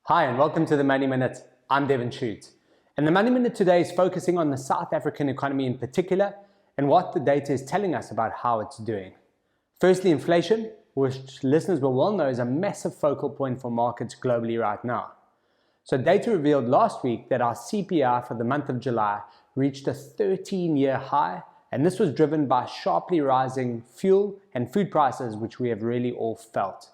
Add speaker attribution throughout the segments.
Speaker 1: Hi and welcome to the Money Minute. I'm Devin Shute. And the Money Minute today is focusing on the South African economy in particular and what the data is telling us about how it's doing. Firstly, inflation, which listeners will well know is a massive focal point for markets globally right now. So data revealed last week that our CPI for the month of July reached a 13-year high, and this was driven by sharply rising fuel and food prices, which we have really all felt.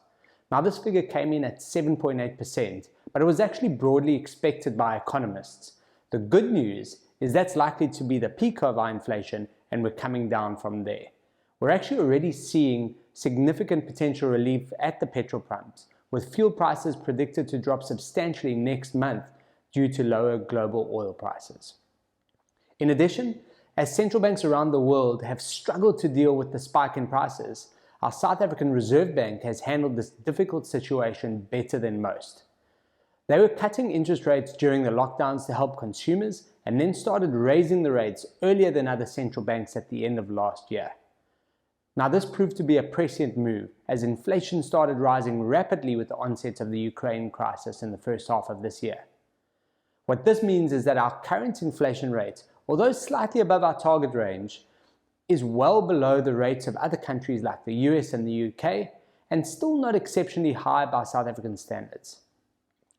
Speaker 1: Now this figure came in at 7.8%, but it was actually broadly expected by economists. The good news is that's likely to be the peak of our inflation and we're coming down from there. We're actually already seeing significant potential relief at the petrol pumps, with fuel prices predicted to drop substantially next month due to lower global oil prices. In addition, as central banks around the world have struggled to deal with the spike in prices, our South African Reserve Bank has handled this difficult situation better than most. They were cutting interest rates during the lockdowns to help consumers and then started raising the rates earlier than other central banks at the end of last year. Now this proved to be a prescient move as inflation started rising rapidly with the onset of the Ukraine crisis in the first half of this year. What this means is that our current inflation rate, although slightly above our target range, is well below the rates of other countries like the US and the UK, and still not exceptionally high by South African standards.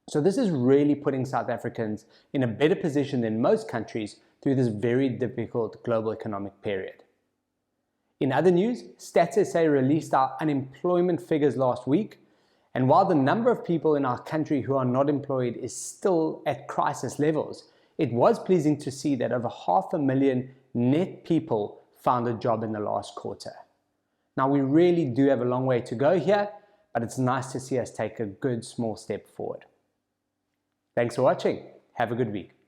Speaker 1: So this is really putting South Africans in a better position than most countries through this very difficult global economic period. In other news, Stats SA released our unemployment figures last week, and while the number of people in our country who are not employed is still at crisis levels, it was pleasing to see that over 500,000 net people found a job in the last quarter. Now we really do have a long way to go here, but it's nice to see us take a good small step forward. Thanks for watching. Have a good week.